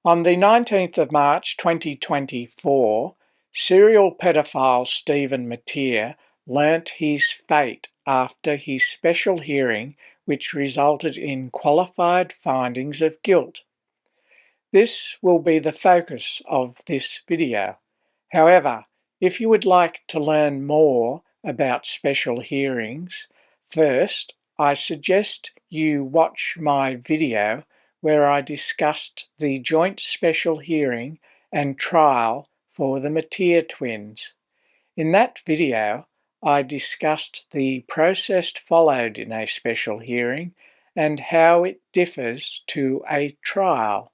On the 19th of March 2024, serial paedophile Stephen Mateer learnt his fate after his special hearing, which resulted in qualified findings of guilt. This will be the focus of this video. However, if you would like to learn more about special hearings, first I suggest you watch my video where I discussed the joint special hearing and trial for the Mateer twins. In that video, I discussed the process followed in a special hearing and how it differs to a trial,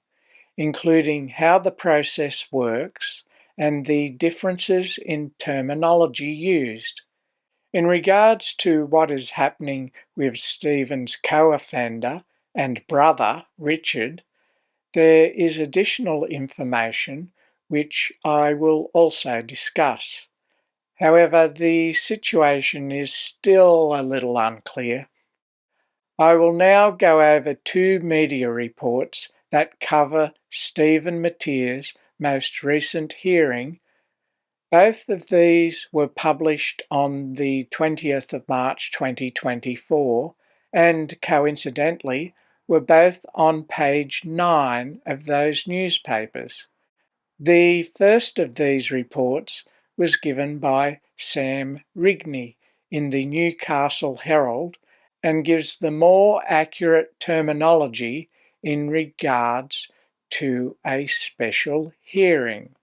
including how the process works and the differences in terminology used. In regards to what is happening with Stephen's co-offender and brother, Richard, there is additional information which I will also discuss. However, the situation is still a little unclear. I will now go over two media reports that cover Stephen Mateer's most recent hearing. Both of these were published on the 20th of March 2024 and coincidentally were both on page 9 of those newspapers. The first of these reports was given by Sam Rigney in the Newcastle Herald and gives the more accurate terminology in regards to a special hearing.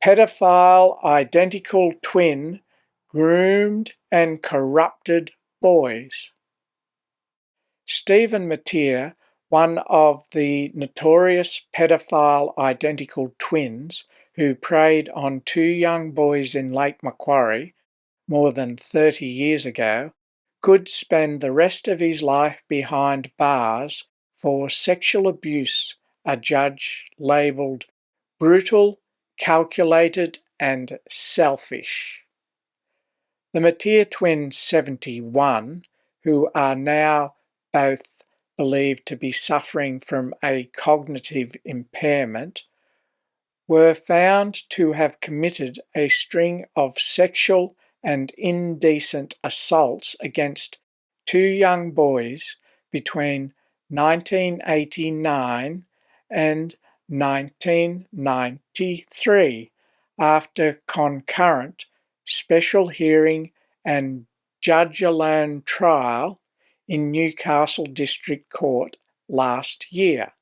Paedophile identical twin, groomed and corrupted boys. Stephen Mateer, one of the notorious paedophile identical twins who preyed on two young boys in Lake Macquarie more than 30 years ago, could spend the rest of his life behind bars for sexual abuse a judge labelled brutal, calculated and selfish. The Mateer twins 71, who are now both believed to be suffering from a cognitive impairment, were found to have committed a string of sexual and indecent assaults against two young boys between 1989 and 1993 after concurrent special hearing and judge-alone trial in Newcastle District Court last year,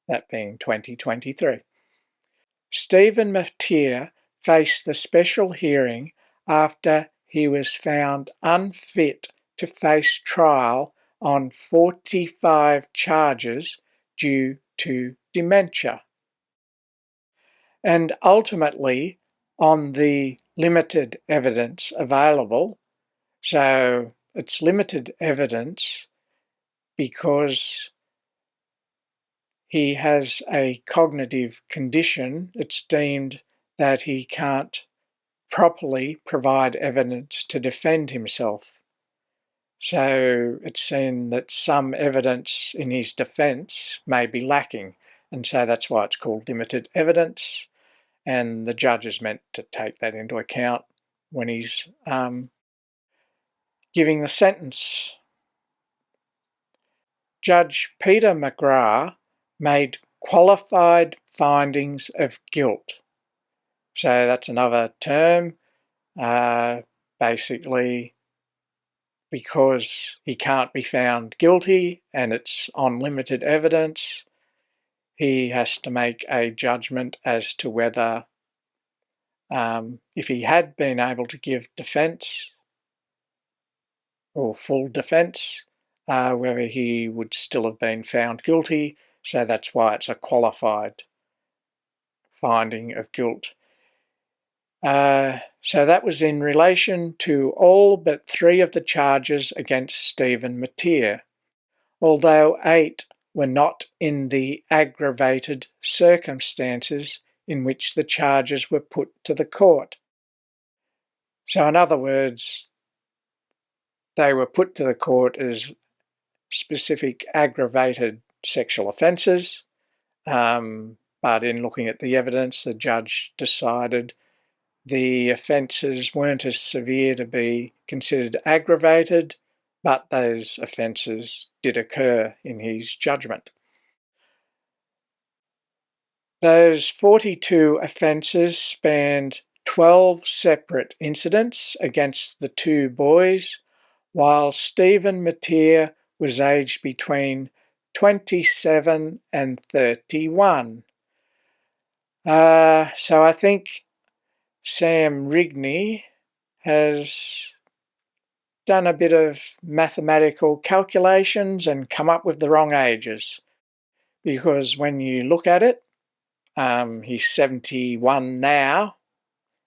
that being 2023. Stephen Mateer faced the special hearing after he was found unfit to face trial on 45 charges due to dementia. And ultimately, on the limited evidence available, so it's limited evidence because he has a cognitive condition, it's deemed that he can't properly provide evidence to defend himself. So it's seen that some evidence in his defence may be lacking, and so that's why it's called limited evidence, and the judge is meant to take that into account when he's giving the sentence. Judge Peter McGrath made qualified findings of guilt. So that's another term, basically because he can't be found guilty and it's on limited evidence, he has to make a judgment as to whether, if he had been able to give defence or full defence, whether he would still have been found guilty. So that's why it's a qualified finding of guilt. So that was in relation to all but 3 of the charges against Stephen Mateer, although 8 were not in the aggravated circumstances in which the charges were put to the court. So in other words, they were put to the court as specific aggravated sexual offences, but in looking at the evidence, the judge decided the offences weren't as severe to be considered aggravated, but those offences did occur in his judgment. Those 42 offences spanned 12 separate incidents against the two boys, while Stephen Mateer was aged between 27 and 31. So I think Sam Rigney has done a bit of mathematical calculations and come up with the wrong ages, because when you look at it, he's 71 now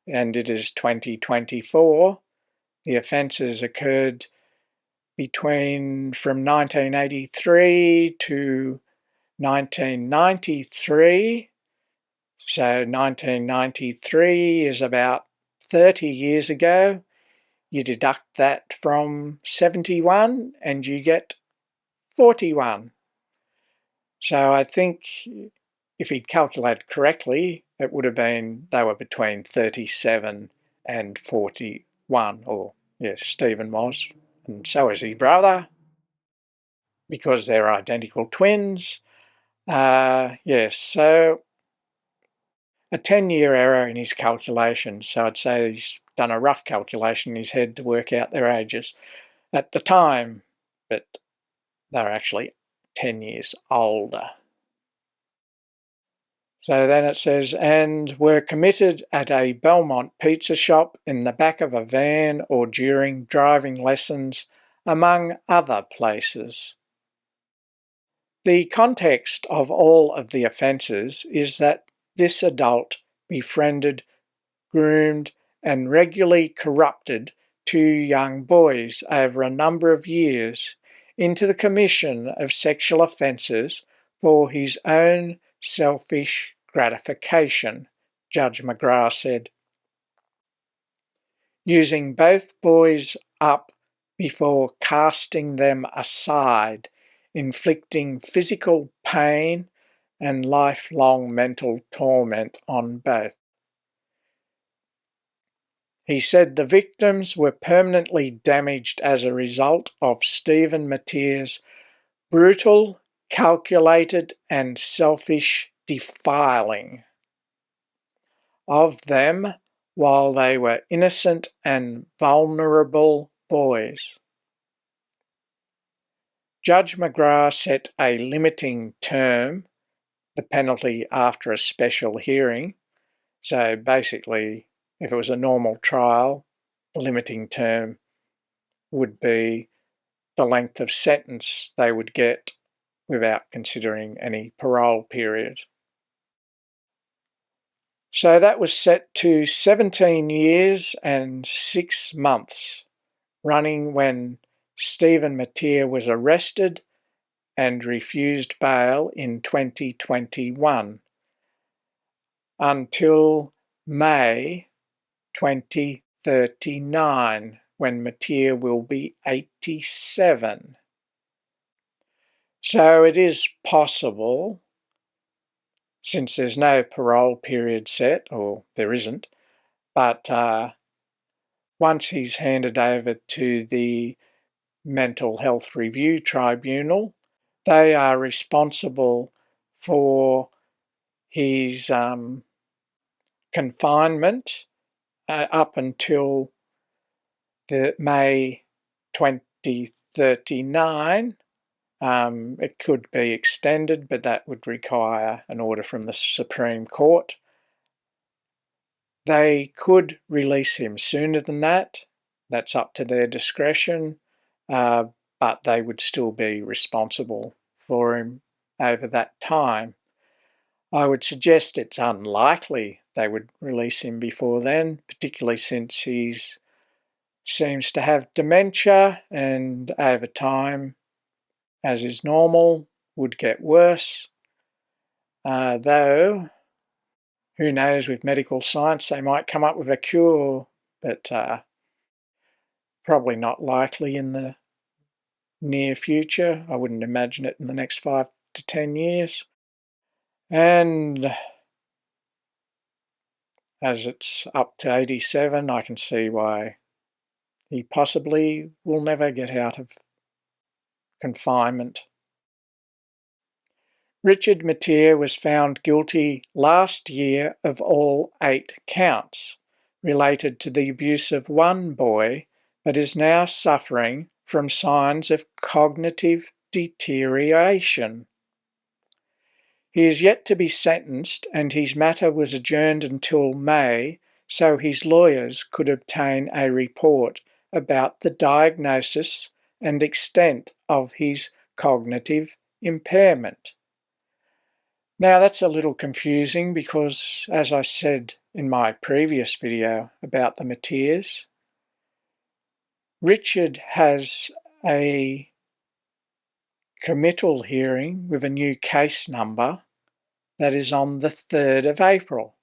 and it is 2024. The offences occurred from 1983 to 1993. So 1993 is about 30 years ago. You deduct that from 71 and you get 41. So I think if he'd calculated correctly, it would have been they were between 37 and 41, or yes, Stephen was, and so is his brother, because they're identical twins. Yes, so a 10-year error in his calculation. So I'd say he's done a rough calculation in his head to work out their ages at the time, but they're actually 10 years older. So then it says, and were committed at a Belmont pizza shop, in the back of a van, or during driving lessons, among other places. The context of all of the offences is that this adult befriended, groomed, and regularly corrupted two young boys over a number of years into the commission of sexual offences for his own selfish gratification, Judge McGrath said. Using both boys up before casting them aside, inflicting physical pain and lifelong mental torment on both. He said the victims were permanently damaged as a result of Stephen Mateer's brutal, calculated, and selfish defiling of them while they were innocent and vulnerable boys. Judge McGrath set a limiting term, the penalty after a special hearing. So basically, if it was a normal trial, the limiting term would be the length of sentence they would get without considering any parole period. So that was set to 17 years and 6 months, running when Stephen Mateer was arrested and refused bail in 2021 until May 2039, when Mateer will be 87. So it is possible, since there's no parole period set, or there isn't, but once he's handed over to the Mental Health Review Tribunal, they are responsible for his confinement up until the May 2039. It could be extended, but that would require an order from the Supreme Court. They could release him sooner than that. That's up to their discretion, but they would still be responsible for him over that time. I would suggest it's unlikely they would release him before then, particularly since he seems to have dementia and over time, as is normal, would get worse. Though, who knows, with medical science they might come up with a cure, but probably not likely in the near future. I wouldn't imagine it in the next 5 to 10 years. And as it's up to 87, I can see why he possibly will never get out of confinement. Richard Mateer was found guilty last year of all 8 counts related to the abuse of one boy, but is now suffering from signs of cognitive deterioration. He is yet to be sentenced, and his matter was adjourned until May so his lawyers could obtain a report about the diagnosis and extent of his cognitive impairment. Now that's a little confusing because, as I said in my previous video about the Mateers, Richard has a committal hearing with a new case number that is on the 3rd of April.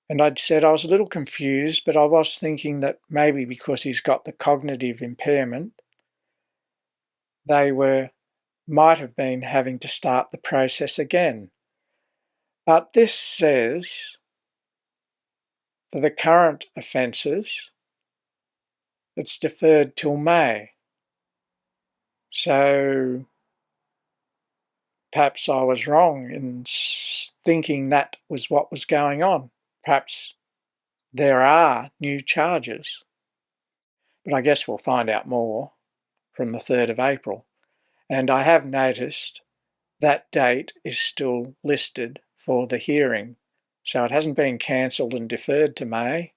And I'd said I was a little confused, but I was thinking that maybe because he's got the cognitive impairment, they might have been having to start the process again. But this says for the current offences, it's deferred till May. So perhaps I was wrong in thinking that was what was going on. Perhaps there are new charges. But I guess we'll find out more from the 3rd of April. And I have noticed that date is still listed for the hearing. So it hasn't been cancelled and deferred to May.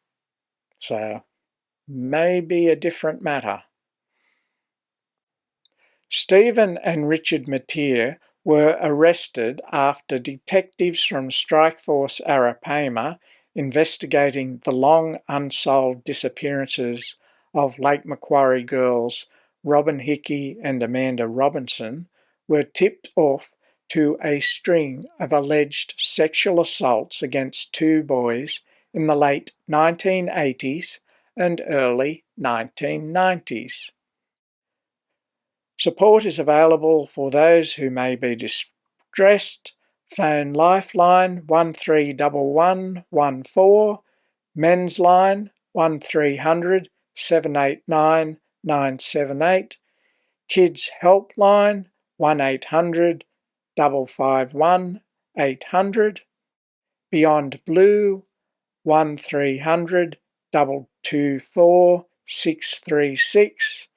So maybe a different matter. Stephen and Richard Mateer were arrested after detectives from Strikeforce Arapaima investigating the long unsolved disappearances of Lake Macquarie girls Robin Hickey and Amanda Robinson were tipped off to a string of alleged sexual assaults against 2 boys in the late 1980s and early 1990s. Support is available for those who may be distressed. Phone Lifeline 131114, Men's Line 1300 789 978, Kids Helpline 1800 551 800, Beyond Blue 1300 224 636.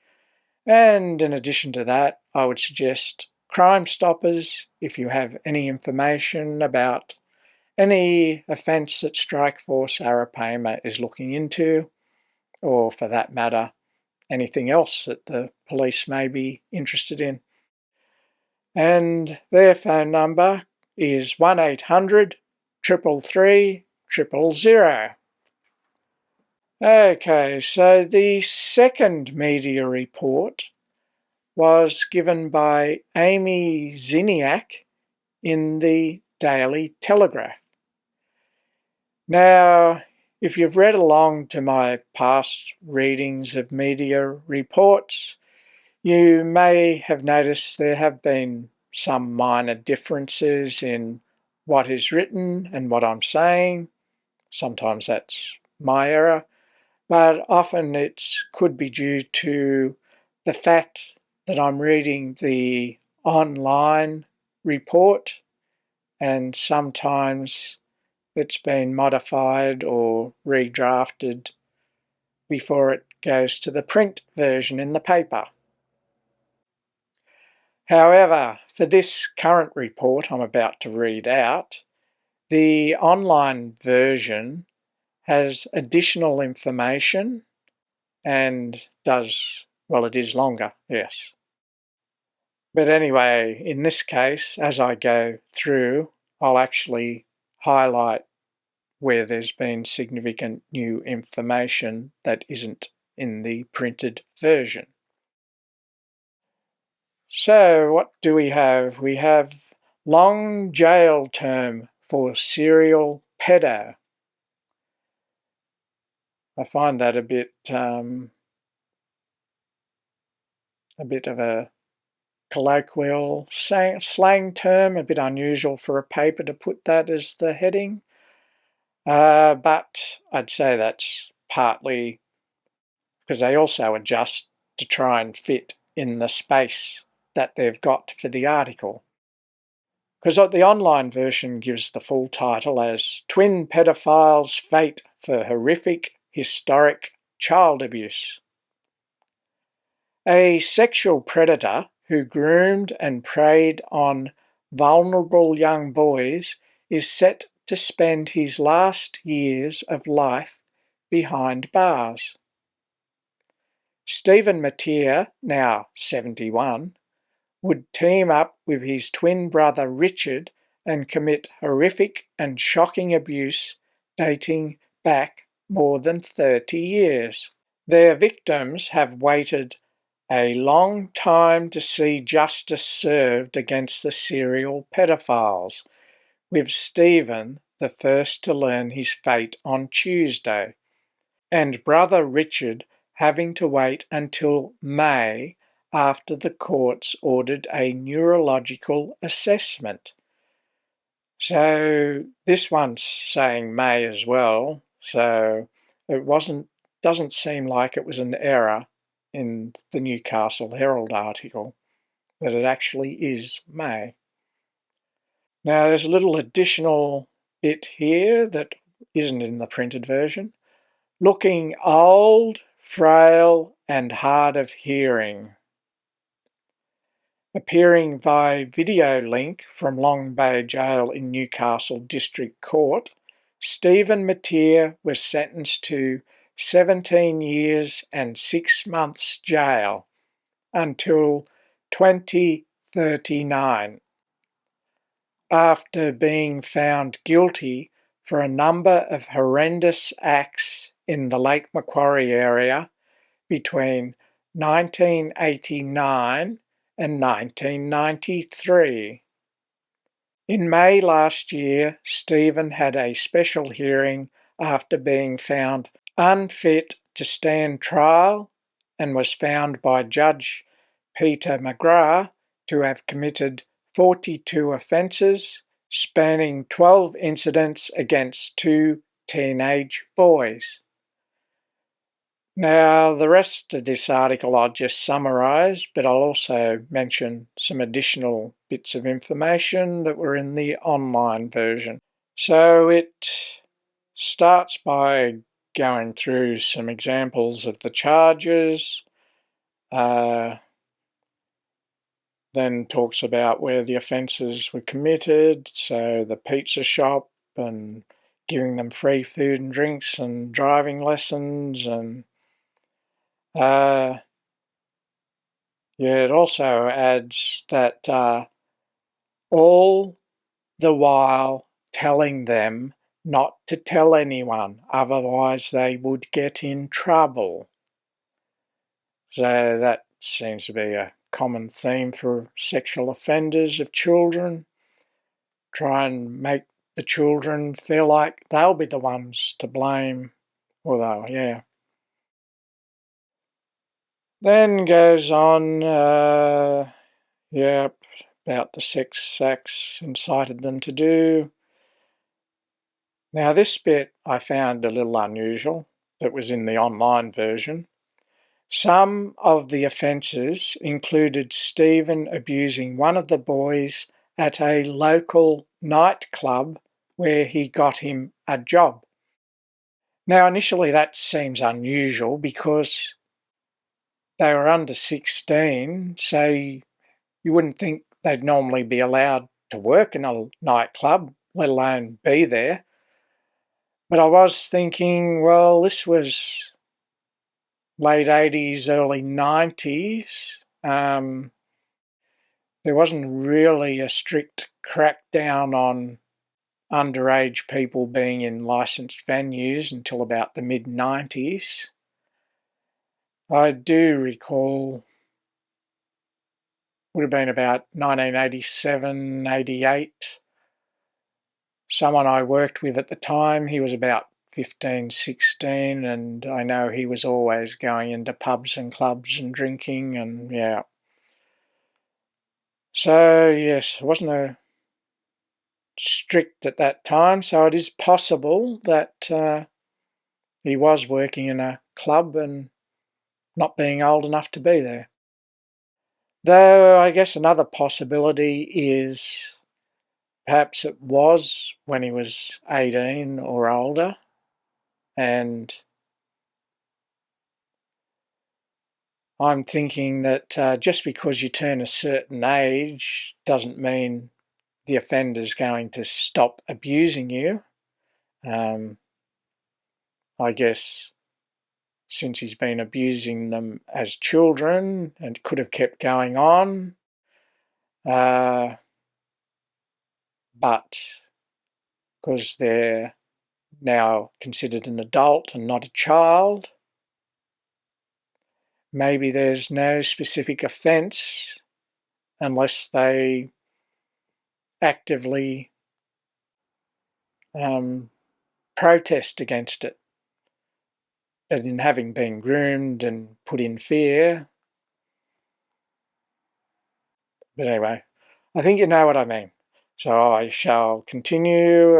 And in addition to that, I would suggest Crimestoppers if you have any information about any offence that Strikeforce Arapaima is looking into, or for that matter, anything else that the police may be interested in. And their phone number is 1800 333 000. Okay, so the second media report was given by Amy Ziniak in the Daily Telegraph. Now, if you've read along to my past readings of media reports, you may have noticed there have been some minor differences in what is written and what I'm saying. Sometimes that's my error, but often it could be due to the fact that I'm reading the online report, and sometimes it's been modified or redrafted before it goes to the print version in the paper. However, for this current report I'm about to read out, the online version has additional information and it is longer, yes. But anyway, in this case, as I go through, I'll actually highlight where there's been significant new information that isn't in the printed version. So what do we have? We have long jail term for serial paedo. I find that a bit of a colloquial slang term, a bit unusual for a paper to put that as the heading. But I'd say that's partly because they also adjust to try and fit in the space that they've got for the article. Because the online version gives the full title as Twin Pedophiles' Fate for Horrific Historic Child Abuse. A sexual predator who groomed and preyed on vulnerable young boys is set to spend his last years of life behind bars. Stephen Mateer, now 71, would team up with his twin brother Richard and commit horrific and shocking abuse dating back more than 30 years. Their victims have waited a long time to see justice served against the serial pedophiles, with Stephen the first to learn his fate on Tuesday, and brother Richard having to wait until May after the courts ordered a neurological assessment. So this one's saying May as well, so it doesn't seem like it was an error in the Newcastle Herald article, that it actually is May. Now there's a little additional bit here that isn't in the printed version. Looking old, frail and hard of hearing. Appearing by video link from Long Bay Jail in Newcastle District Court, Stephen Mateer was sentenced to 17 years and 6 months jail until 2039, after being found guilty for a number of horrendous acts in the Lake Macquarie area between 1989 and 1993. In May last year, Stephen had a special hearing after being found unfit to stand trial and was found by Judge Peter McGrath to have committed 42 offences, spanning 12 incidents against 2 teenage boys. Now, the rest of this article I'll just summarise, but I'll also mention some additional bits of information that were in the online version. So it starts by going through some examples of the charges, then talks about where the offences were committed, so the pizza shop and giving them free food and drinks and driving lessons, and it also adds that all the while telling them not to tell anyone, otherwise they would get in trouble. So that seems to be a common theme for sexual offenders of children. Try and make the children feel like they'll be the ones to blame, although, yeah. Then goes on, about the sex acts incited them to do. Now this bit I found a little unusual, that was in the online version. Some of the offences included Stephen abusing one of the boys at a local nightclub where he got him a job. Now initially that seems unusual because they were under 16, so you wouldn't think they'd normally be allowed to work in a nightclub, let alone be there. But I was thinking, well, this was late 80s, early 90s. There wasn't really a strict crackdown on underage people being in licensed venues until about the mid-90s. I do recall, would have been about 1987, 88. Someone I worked with at the time, he was about 15, 16, and I know he was always going into pubs and clubs and drinking, and yeah. So yes, it wasn't a strict at that time, so it is possible that he was working in a club and not being old enough to be there. Though I guess another possibility is perhaps it was when he was 18 or older, and I'm thinking that just because you turn a certain age doesn't mean the offender's going to stop abusing you. I guess since he's been abusing them as children and could have kept going on, but because they're now considered an adult and not a child, maybe there's no specific offence unless they actively protest against it. But in having been groomed and put in fear. But anyway, I think you know what I mean. So I shall continue.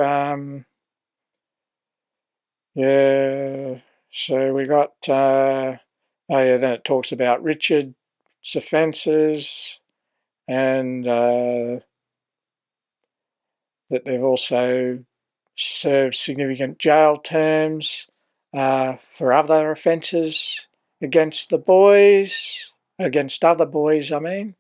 Yeah, so we got, oh yeah, then it talks about Richard's offences and that they've also served significant jail terms for other offences against the boys, against other boys, I mean.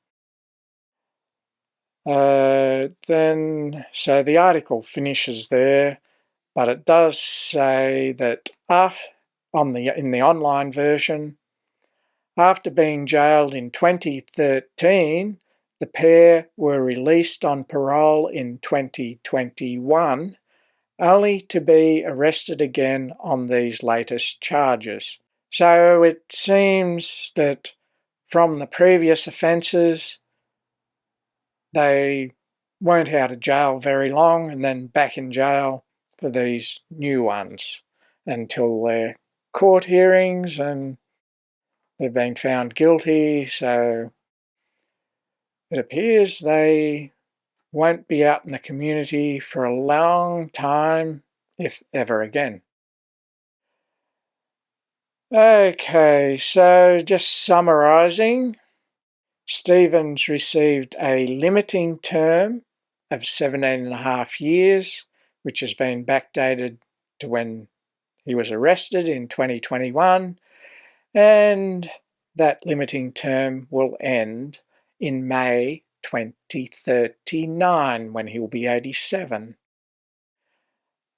Then, so the article finishes there, but it does say that in the online version, after being jailed in 2013, the pair were released on parole in 2021, only to be arrested again on these latest charges. So it seems that from the previous offences, they weren't out of jail very long and then back in jail for these new ones until their court hearings, and they've been found guilty, so it appears they won't be out in the community for a long time, if ever again. Okay, so just summarising, Stevens received a limiting term of 17.5 years, which has been backdated to when he was arrested in 2021, and that limiting term will end in May 2039 when he'll be 87.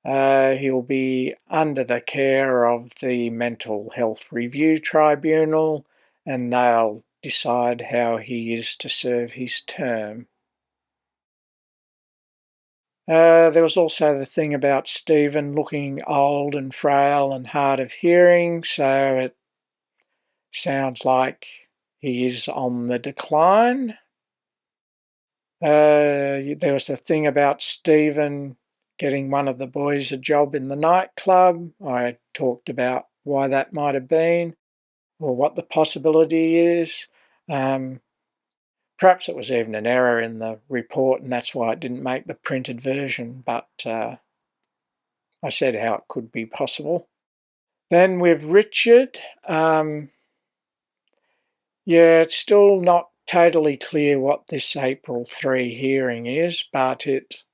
He'll be under the care of the Mental Health Review Tribunal, and they'll decide how he is to serve his term. There was also the thing about Stephen looking old and frail and hard of hearing, so it sounds like he is on the decline. There was a thing about Stephen getting one of the boys a job in the nightclub. I talked about why that might have been, or what the possibility is. Perhaps it was even an error in the report and that's why it didn't make the printed version, but I said how it could be possible. Then with Richard, yeah, it's still not totally clear what this April 3 hearing is, but it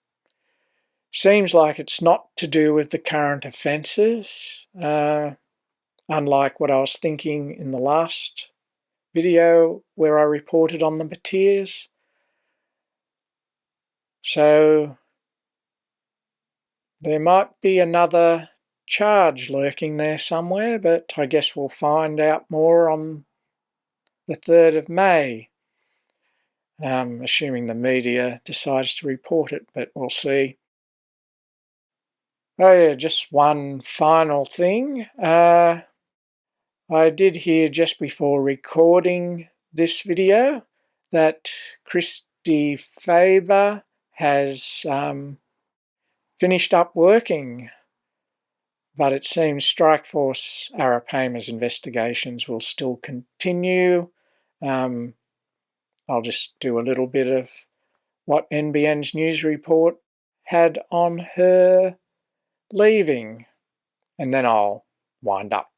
seems like it's not to do with the current offences, unlike what I was thinking in the last video where I reported on the Mateers. So there might be another charge lurking there somewhere, but I guess we'll find out more on the 3rd of May, assuming the media decides to report it, but we'll see. Oh yeah, just one final thing. I did hear just before recording this video that Kristi Faber has finished up working, but it seems Strikeforce Arapaima's investigations will still continue. I'll just do a little bit of what NBN's news report had on her leaving, and then I'll wind up.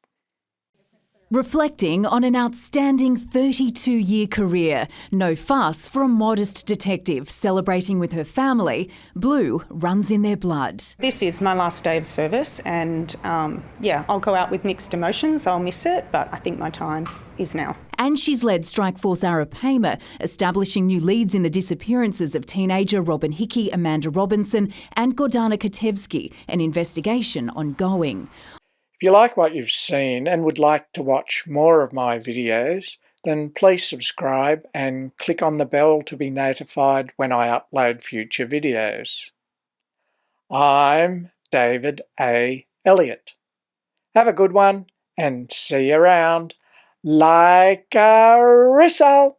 Reflecting on an outstanding 32-year career, no fuss for a modest detective celebrating with her family, blue runs in their blood. This is my last day of service and I'll go out with mixed emotions. I'll miss it, but I think my time is now. And she's led Strikeforce Arapaima, establishing new leads in the disappearances of teenager Robin Hickey, Amanda Robinson and Gordana Katevsky, an investigation ongoing. If you like what you've seen and would like to watch more of my videos, then please subscribe and click on the bell to be notified when I upload future videos. I'm David A. Elliott. Have a good one and see you around. Like a ristle.